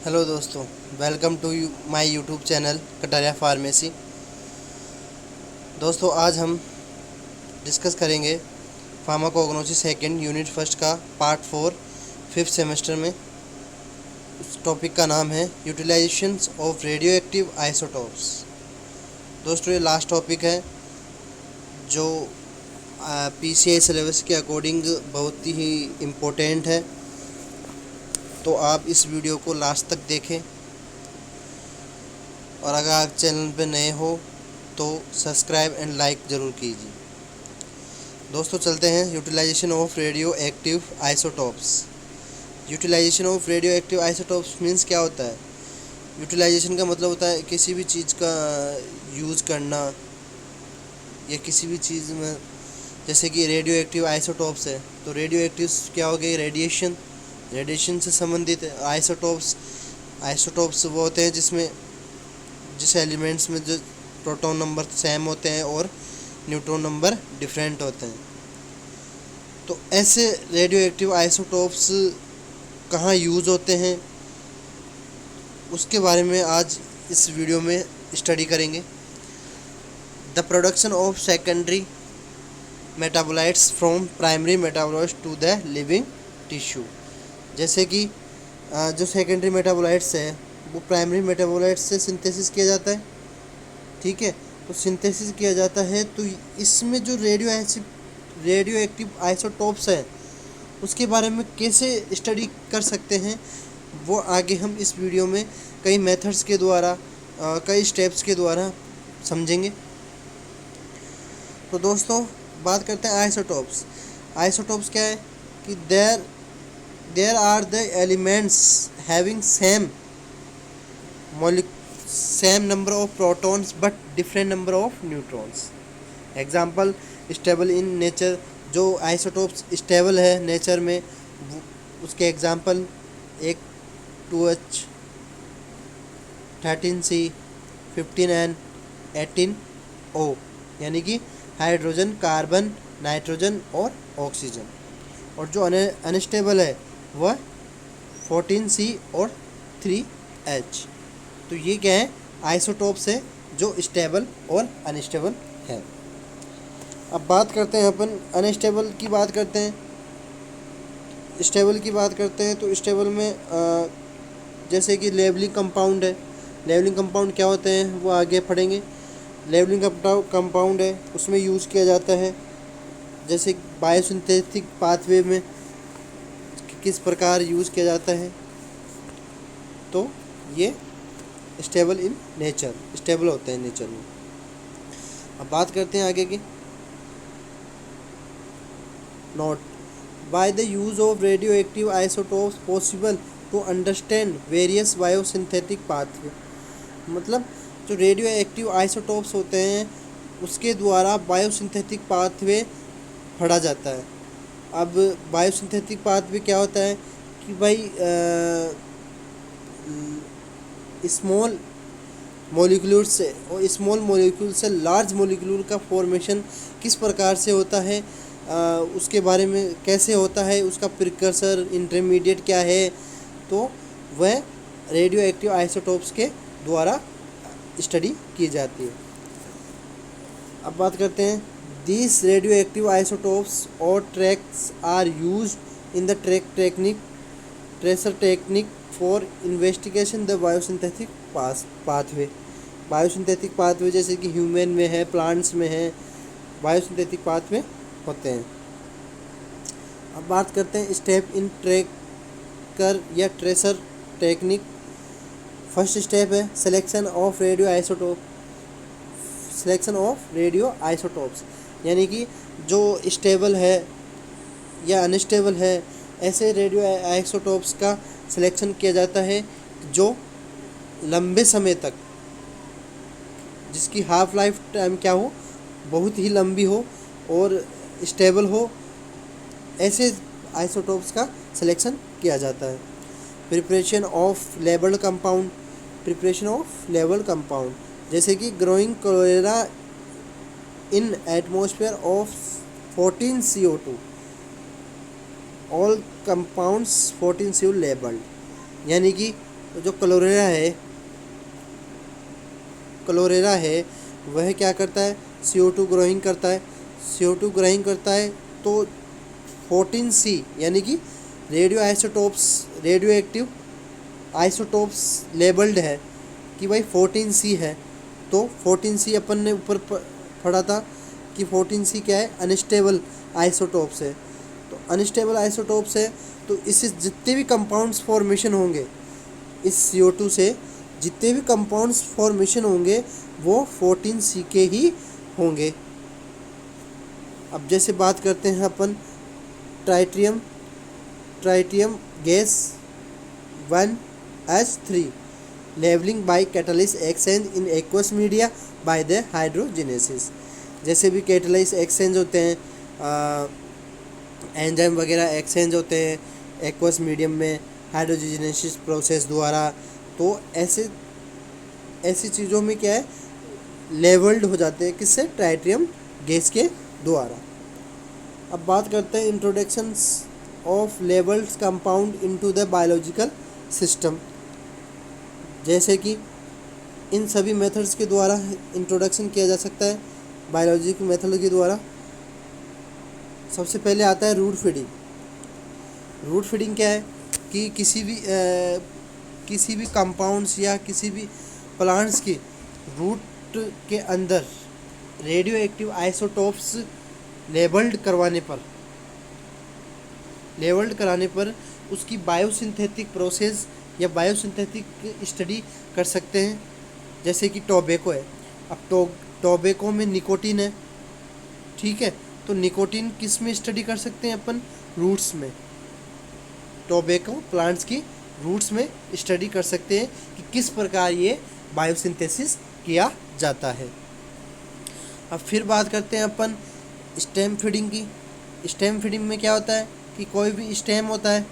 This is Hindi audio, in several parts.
हेलो दोस्तों, welcome to my YouTube channel Kataria pharmacy. दोस्तों, आज हम डिस्कस करेंगे फार्माकोग्नोसी सेकंड यूनिट फर्स्ट का पार्ट 4 फिफ्थ सेमेस्टर में। उस टॉपिक का नाम है utilisations of radio active isotopes. दोस्तों, ये लास्ट टॉपिक है जो पीसीआई सिलेबस के अकॉर्डिंग बहुत ही इम्पोर्टेंट है, तो आप इस वीडियो को लास्ट तक देखें। और अगर आप चैनल पे नए हो तो सब्सक्राइब एंड लाइक ज़रूर कीजिए। दोस्तों, चलते हैं utilisation of radio active isotopes. Utilisation of radio active isotopes means क्या होता है? यूटिलाइजेशन का मतलब होता है किसी भी चीज़ का यूज़ करना, या किसी भी चीज़ में, जैसे कि रेडियो एक्टिव आइसोटोप्स है तो रेडियो एक्टिव क्या हो गई? रेडिएशन से संबंधित है। आइसोटोप्स वो होते हैं जिस एलिमेंट्स में जो प्रोटॉन नंबर सेम होते हैं और न्यूट्रॉन नंबर डिफरेंट होते हैं। तो ऐसे रेडियो एक्टिव आइसोटोप्स कहाँ यूज़ होते हैं उसके बारे में आज इस वीडियो में स्टडी करेंगे। The production of secondary metabolites from primary metabolites to the living tissue. जैसे कि जो सेकेंडरी मेटाबोलाइट्स है वो प्राइमरी मेटाबोलाइट्स से सिंथेसिस किया जाता है, ठीक है। तो सिंथेसिस किया जाता है तो इसमें जो रेडियो एक्टिव आइसोटोप्स हैं उसके बारे में कैसे स्टडी कर सकते हैं वो आगे हम इस वीडियो में कई मेथड्स के द्वारा, कई स्टेप्स के द्वारा समझेंगे। तो दोस्तों, बात करते हैं आइसोटोप्स क्या है कि there are the elements having same number of protons but different number of neutrons. Example, stable in nature. जो आइसोटोप्स स्टेबल है नेचर में उसके एग्जाम्पल एक 2H, 13C, 15N, 18O, यानी कि हाइड्रोजन, कार्बन, नाइट्रोजन और ऑक्सीजन। और जो अनस्टेबल है वह 14C और 3H। तो ये क्या है? आइसोटोप्स है जो स्टेबल और अनस्टेबल है। अब बात करते हैं अपन अनस्टेबल की बात करते हैं, स्टेबल की बात करते हैं। तो स्टेबल में जैसे कि लेवलिंग कंपाउंड है। लेवलिंग कंपाउंड क्या होते हैं वो आगे पढ़ेंगे। लेवलिंग कंपाउंड है उसमें यूज़ किया जाता है, जैसे बायोसिंथेटिक पाथवे में किस प्रकार यूज़ किया जाता है। तो ये स्टेबल इन नेचर, स्टेबल होते हैं नेचर में। अब बात करते हैं आगे की। Note, by the use of radio active isotopes possible to understand various biosynthetic pathway. मतलब जो रेडियो एक्टिव आइसोटोप्स होते हैं उसके द्वारा बायोसिंथेटिक पाथवे पढ़ा जाता है। अब बायोसिंथेटिक पाथवे क्या होता है कि भाई स्मॉल मॉलिक्यूल से लार्ज मॉलिक्यूल का फॉर्मेशन किस प्रकार से होता है, उसके बारे में कैसे होता है, उसका प्रिकर्सर इंटरमीडिएट क्या है, तो वह रेडियो एक्टिव आइसोटोप्स के द्वारा स्टडी की जाती है। अब बात करते हैं, these radioactive isotopes or tracks are used in the tracer technique for investigation the biosynthetic pathway। Biosynthetic pathway जैसे कि ह्यूमन में है, प्लांट्स में है, बायोसिंथेटिक पाथवे होते हैं। अब बात करते हैं स्टेप इन ट्रैकर या ट्रेसर टेक्निक। फर्स्ट स्टेप है सिलेक्शन ऑफ रेडियो आइसोटोप्स, यानी कि जो स्टेबल है या अनस्टेबल है ऐसे रेडियो आइसोटोप्स का सिलेक्शन किया जाता है जो लंबे समय तक, जिसकी हाफ लाइफ टाइम क्या हो, बहुत ही लंबी हो और स्टेबल हो। ऐसे आइसोटोप्स का सिलेक्शन किया जाता है। प्रिपरेशन ऑफ लेबल्ड कंपाउंड जैसे कि growing chlorella in atmosphere of 14 CO2, all compounds 14 CO labelled, यानी कि तो जो क्लोरेरा है वह क्या करता है, CO2 ग्रोइंग करता है। CO2 ग्रोइंग करता है तो 14C यानी कि रेडियो एक्टिव आइसोटोप्स लेबल्ड है कि भाई 14C है। तो 14C अपन ने ऊपर पढ़ा था कि 14C क्या है, अनस्टेबल आइसोटोप्स है। तो अनस्टेबल आइसोटोप्स है तो इससे जितने भी कंपाउंड्स फॉर्मेशन होंगे, इस CO2 से जितने भी कंपाउंड्स फॉर्मेशन होंगे वो 14C के ही होंगे। अब जैसे बात करते हैं अपन tritium gas 1H3 labelling by catalysis exchange in aqueous media by the hydrogenases. जैसे भी कैटालिस एक्सचेंज होते हैं, एंजाइम वगैरह एक्सचेंज होते हैं एक्वस मीडियम में हाइड्रोजिनेसिस प्रोसेस द्वारा, तो ऐसी चीज़ों में क्या है, लेवल्ड हो जाते हैं किससे, ट्राइटियम गैस के द्वारा। अब बात करते हैं introductions of labelled compound into the biological system. जैसे कि इन सभी मेथड्स के द्वारा इंट्रोडक्शन किया जा सकता है बायोलॉजिकल मेथड के द्वारा। सबसे पहले आता है रूट फीडिंग। रूट फीडिंग क्या है कि किसी भी कंपाउंड्स या किसी भी प्लांट्स की रूट के अंदर रेडियो एक्टिव आइसोटोप्स लेबल्ड कराने पर उसकी बायोसिंथेटिक प्रोसेस या बायोसिंथेटिक स्टडी कर सकते हैं। जैसे कि टोबैको है, अब टोबैको में निकोटीन है, ठीक है, तो निकोटीन किस में स्टडी कर सकते हैं अपन, रूट्स में। टोबैको प्लांट्स की रूट्स में स्टडी कर सकते हैं कि किस प्रकार ये बायोसिंथेसिस किया जाता है। अब फिर बात करते हैं अपन स्टेम फीडिंग की। स्टेम फीडिंग में क्या होता है कि कोई भी स्टेम होता है,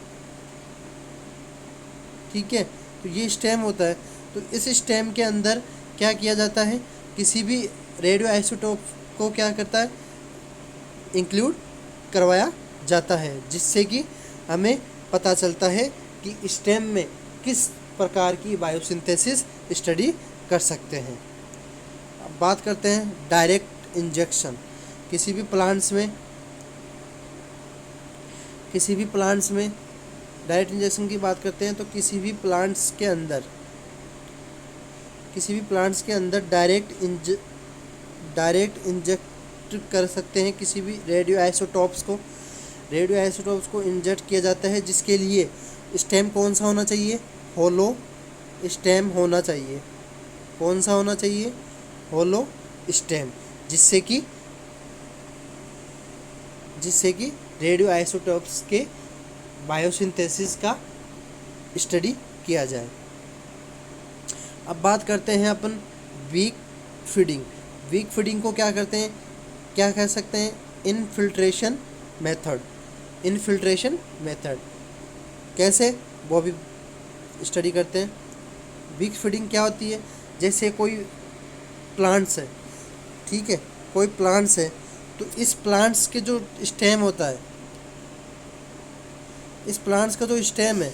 ठीक है, तो ये स्टेम होता है, तो इस स्टेम के अंदर क्या किया जाता है, किसी भी रेडियो आइसोटोप को क्या करता है, इंक्लूड करवाया जाता है, जिससे कि हमें पता चलता है कि स्टेम में किस प्रकार की बायोसिंथेसिस स्टडी कर सकते हैं। अब बात करते हैं डायरेक्ट इंजेक्शन। किसी भी प्लांट्स में डायरेक्ट इंजेक्शन की बात करते हैं तो किसी भी प्लांट्स के अंदर डायरेक्ट इंजेक्ट कर सकते हैं किसी भी रेडियो आइसोटोप्स को इंजेक्ट किया जाता है, जिसके लिए स्टेम कौन सा होना चाहिए, होलो स्टेम होना चाहिए। कौन सा होना चाहिए, होलो स्टेम, जिससे कि रेडियो आइसोटोप्स के बायोसिंथेसिस का स्टडी किया जाए। अब बात करते हैं अपन वीक फीडिंग को क्या कह सकते हैं, इनफिल्ट्रेशन मेथड। कैसे, वो भी स्टडी करते हैं। वीक फीडिंग क्या होती है, जैसे कोई प्लांट्स है, ठीक है, कोई प्लांट्स है, तो इस प्लांट्स के जो स्टेम होता है, इस प्लांट्स का जो स्टेम है,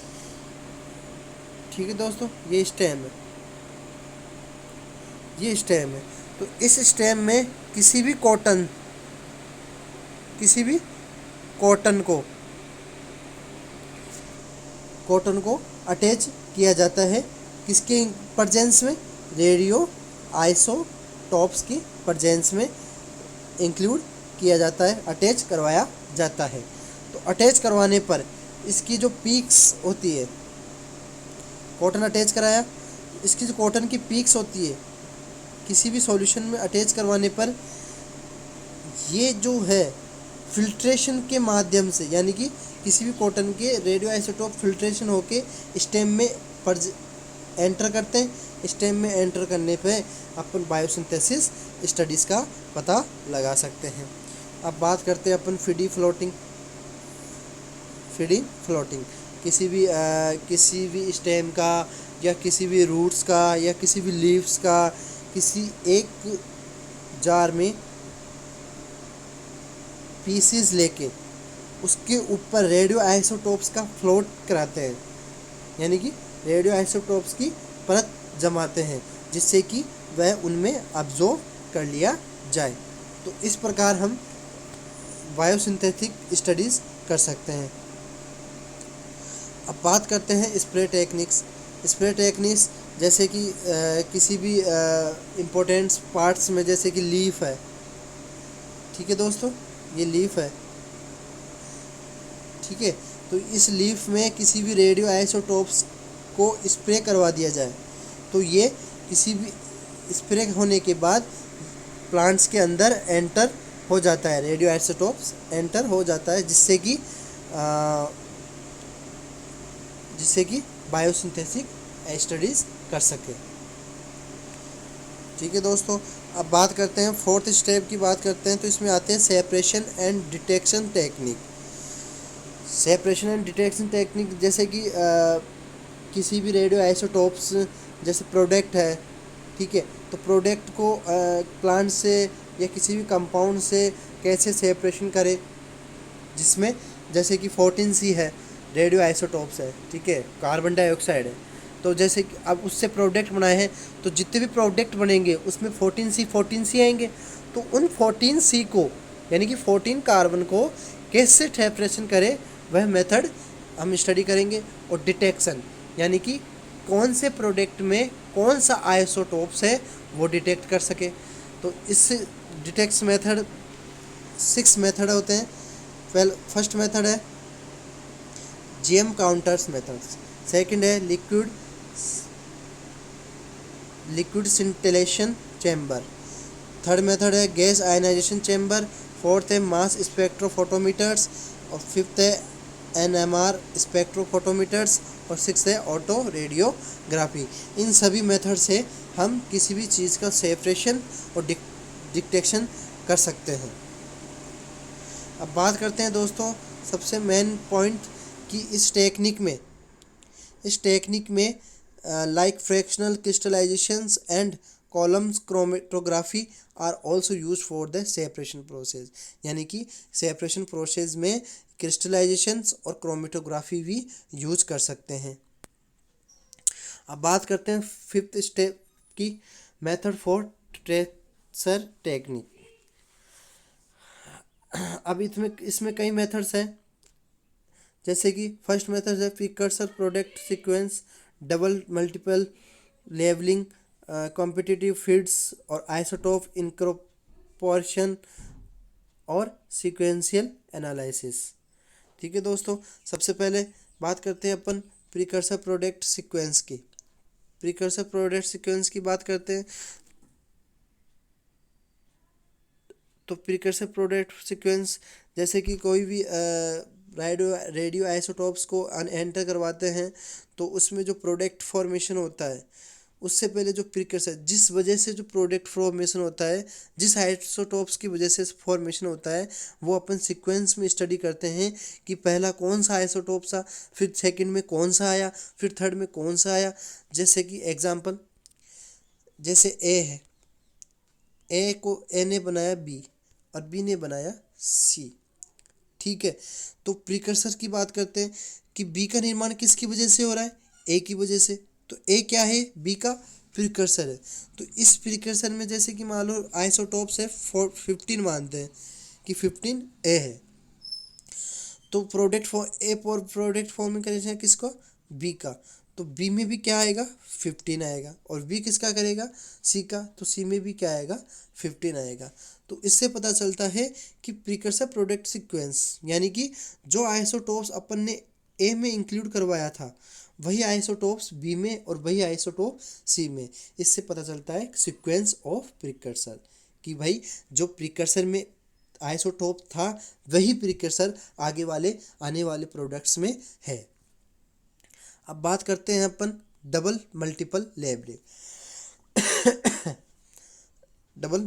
ठीक है दोस्तों, ये स्टेम है, तो इस स्टेम में किसी भी कॉटन को अटैच किया जाता है, किसके प्रेजेंस में, रेडियो आइसोटोप्स की प्रेजेंस में इंक्लूड किया जाता है, अटैच करवाया जाता है। तो अटैच करवाने पर इसकी जो पीक्स होती है, कॉटन अटैच कराया, इसकी जो कॉटन की पीक्स होती है, किसी भी सॉल्यूशन में अटैच करवाने पर ये जो है फिल्ट्रेशन के माध्यम से, यानी कि किसी भी कॉटन के रेडियो आइसोटोप फिल्ट्रेशन होके स्टेम में एंटर करते हैं। स्टेम में एंटर करने पे अपन बायोसिंथेसिस स्टडीज़ का पता लगा सकते हैं। अब बात करते हैं अपन फीडिंग फ्लोटिंग। किसी भी स्टेम का या किसी भी रूट्स का या किसी भी लीव्स का किसी एक जार में पीसीज लेके उसके ऊपर रेडियो आइसोटोप्स का फ्लोट कराते हैं, यानी कि रेडियो आइसोटोप्स की परत जमाते हैं जिससे कि वह उनमें अब्जॉर्ब कर लिया जाए। तो इस प्रकार हम बायोसिंथेटिक स्टडीज़ कर सकते हैं। अब बात करते हैं स्प्रे टेक्निक्स। स्प्रे टेक्निक्स जैसे कि किसी भी इम्पोर्टेंट पार्ट्स में, जैसे कि लीफ है, ठीक है दोस्तों, ये लीफ है, ठीक है, तो इस लीफ में किसी भी रेडियो आइसोटोप्स को स्प्रे करवा दिया जाए तो ये किसी भी स्प्रे होने के बाद प्लांट्स के अंदर एंटर हो जाता है, रेडियो आइसोटोप्स एंटर हो जाता है, जिससे कि बायोसिंथेसिस स्टडीज़ कर सके। ठीक है दोस्तों, अब बात करते हैं फोर्थ स्टेप की बात करते हैं, तो इसमें आते हैं separation and detection technique. Separation and detection technique जैसे कि किसी भी रेडियो आइसोटोप्स जैसे प्रोडक्ट है, ठीक है, तो प्रोडक्ट को प्लांट से या किसी भी कंपाउंड से कैसे सेपरेशन करें, जिसमें जैसे कि 14C है, रेडियो आइसोटोप्स है, ठीक है, कार्बन डाइऑक्साइड है, तो जैसे कि अब उससे प्रोडक्ट बनाए हैं तो जितने भी प्रोडक्ट बनेंगे उसमें 14C आएंगे, तो उन 14C को यानी कि 14 कार्बन को कैसे सेपरेशन करें वह मेथड हम स्टडी करेंगे। और डिटेक्शन यानी कि कौन से प्रोडक्ट में कौन सा आइसोटोप्स है वो डिटेक्ट कर सके। तो इस डिटेक्ट मेथड 6 मेथड होते हैं। फर्स्ट मेथड है GM काउंटर्स मेथड, सेकंड है liquid scintillation chamber, third method है गैस आयनाइजेशन चैम्बर, फोर्थ है मास स्पेक्ट्रोफोटोमीटर्स, और फिफ्थ है NMR स्पेक्ट्रोफोटोमीटर्स, और सिक्स है ऑटो रेडियोग्राफी। इन सभी मेथड से हम किसी भी चीज़ का सेपरेशन और डिटेक्शन कर सकते हैं। अब बात करते हैं दोस्तों सबसे मेन पॉइंट कि इस टेक्निक में like fractional crystallisations and columns chromatography are also use for the separation process, यानी कि सेपरेशन प्रोसेस में क्रिस्टलाइजेशंस और क्रोमेटोग्राफी भी यूज कर सकते हैं। अब बात करते हैं फिफ्थ स्टेप की, मेथड फॉर ट्रेसर टेक्निक। अब इसमें कई मेथड्स हैं, जैसे कि फर्स्ट मेथड है precursor product sequence, double multiple labelling, competitive feeds और आइसोटोप इनकॉर्पोरेशन और सीक्वेंशियल एनालिसिस। ठीक है दोस्तों, सबसे पहले बात करते हैं अपन प्रीकर्सर प्रोडक्ट सीक्वेंस की। प्रीकर्सर प्रोडक्ट सीक्वेंस की बात करते हैं तो प्रीकर्सर प्रोडक्ट सीक्वेंस जैसे कि कोई भी रेडियो आइसोटोप्स को एंटर करवाते हैं तो उसमें जो प्रोडक्ट फॉर्मेशन होता है उससे पहले जो प्रीकर्सर, जिस वजह से जो प्रोडक्ट फॉर्मेशन होता है, जिस आइसोटोप्स की वजह से फॉर्मेशन होता है, वो अपन सीक्वेंस में स्टडी करते हैं कि पहला कौन सा आइसोटोप था, फिर सेकंड में कौन सा आया, फिर थर्ड में कौन सा आया। जैसे कि एग्जांपल, जैसे ए है, ए को ए ने बनाया बी और बी ने बनाया सी, ठीक है, तो प्रीकर्सर की बात करते हैं कि बी का निर्माण किसकी वजह से हो रहा है, ए की वजह से, तो ए क्या है, बी का प्रीकर्सर है। तो इस प्रीकर्सर में जैसे कि मान लो आइसोटोप्स है 15 मानते हैं कि 15 ए है, तो प्रोडक्ट फॉर्मिंग करेंगे किसको, बी का, तो बी में भी क्या आएगा 15 आएगा, और बी किसका करेगा, सी का, तो सी में भी क्या आएगा 15 आएगा। तो इससे पता चलता है कि प्रीकर्सर प्रोडक्ट सीक्वेंस यानी कि जो आइसोटोप्स अपन ने ए में इंक्लूड करवाया था वही आइसोटोप्स बी में और वही आइसोटोप सी में। इससे पता चलता है सीक्वेंस ऑफ प्रीकर्सर कि भाई जो प्रीकर्सर में आइसोटोप था वही प्रीकर्सर आने वाले प्रोडक्ट्स में है। अब बात करते हैं अपन double multiple labelling. Double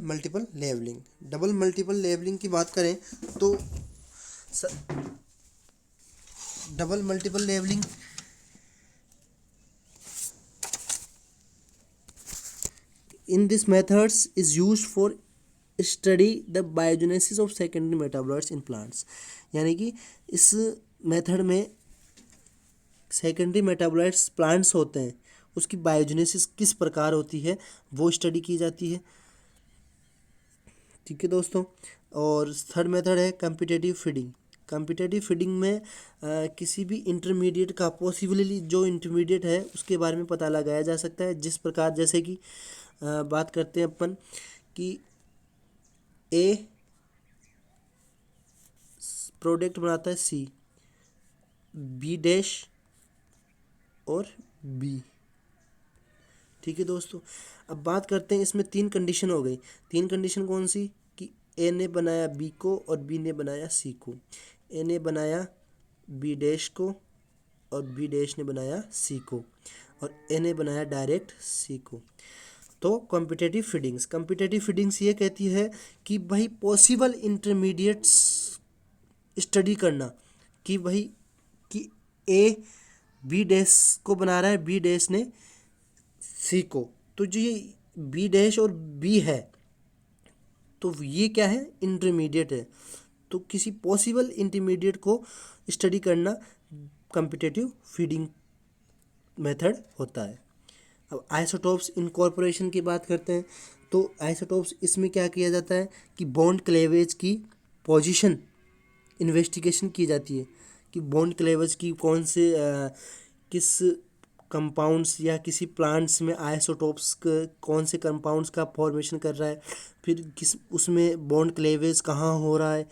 multiple labelling की बात करें तो double multiple labelling in this methods is used for study the biogenesis of secondary metabolites in plants, यानी कि इस मेथड में सेकेंडरी मेटाबोलाइट्स प्लांट्स होते हैं उसकी बायोजेनेसिस किस प्रकार होती है वो स्टडी की जाती है। ठीक है दोस्तों। और थर्ड मेथड है कम्पिटेटिव फीडिंग। कम्पिटेटिव फीडिंग में किसी भी इंटरमीडिएट का पॉसिबली जो इंटरमीडिएट है उसके बारे में पता लगाया जा सकता है, जिस प्रकार जैसे कि बात करते हैं अपन कि ए प्रोडक्ट बनाता है सी, बी डैश और बी। ठीक है दोस्तों। अब बात करते हैं, इसमें तीन कंडीशन हो गई। तीन कंडीशन कौन सी कि ए ने बनाया बी को और बी ने बनाया सी को, ए ने बनाया बी डैश को और बी डैश ने बनाया सी को, और ए ने बनाया डायरेक्ट सी को। तो कॉम्पिटेटिव फीडिंग्स ये कहती है कि भाई पॉसिबल इंटरमीडिएट्स स्टडी करना कि भाई कि ए बी डैश को बना रहा है, बी डैश ने सी को, तो जो ये बी डैश और बी है तो ये क्या है, इंटरमीडिएट है। तो किसी पॉसिबल इंटरमीडिएट को स्टडी करना कॉम्पिटेटिव फीडिंग मेथड होता है। अब आइसोटोप्स इनकॉर्पोरेशन की बात करते हैं, तो आइसोटोप्स इसमें क्या किया जाता है कि बॉन्ड क्लेवेज की पोजीशन इन्वेस्टिगेशन की जाती है कि बॉन्ड क्लेवेज की किस कंपाउंड्स या किसी प्लांट्स में आइसोटोप्स कौन से कंपाउंड्स का फॉर्मेशन कर रहा है, फिर किस उसमें बॉन्ड क्लेवेज कहाँ हो रहा है।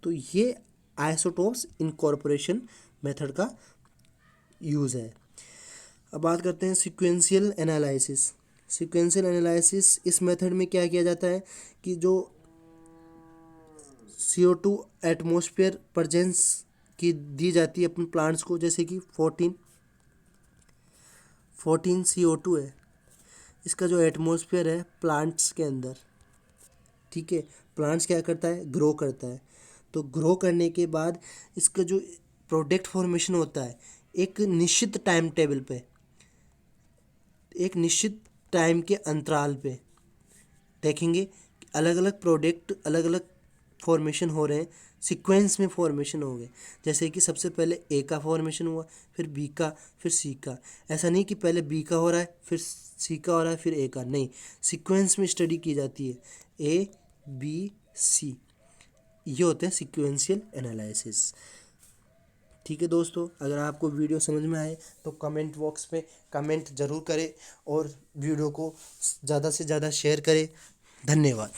तो ये आइसोटोप्स इनकॉर्पोरेशन मेथड का यूज़ है। अब बात करते हैं सीक्वेंशियल एनालिसिस। सीक्वेंशियल एनालिसिस इस मेथड में क्या किया जाता है कि जो CO2 एटमॉस्फेयर प्रेजेंस की दी जाती है अपन प्लांट्स को, जैसे कि 14 CO2 है, इसका जो एटमॉस्फेयर है प्लांट्स के अंदर, ठीक है, प्लांट्स क्या करता है, ग्रो करता है। तो ग्रो करने के बाद इसका जो प्रोडक्ट फॉर्मेशन होता है एक निश्चित टाइम टेबल पे, एक निश्चित टाइम के अंतराल पे देखेंगे अलग अलग प्रोडक्ट अलग अलग फॉर्मेशन हो रहे हैं, सीक्वेंस में फॉर्मेशन हो गए। जैसे कि सबसे पहले ए का फॉर्मेशन हुआ, फिर बी का, फिर सी का। ऐसा नहीं कि पहले बी का हो रहा है फिर सी का हो रहा है फिर ए का, नहीं, सीक्वेंस में स्टडी की जाती है, ए बी सी, ये होते हैं सीक्वेंशियल एनालिसिस। ठीक है दोस्तों, अगर आपको वीडियो समझ में आए तो कमेंट बॉक्स में कमेंट ज़रूर करें और वीडियो को ज़्यादा से ज़्यादा शेयर करें। धन्यवाद।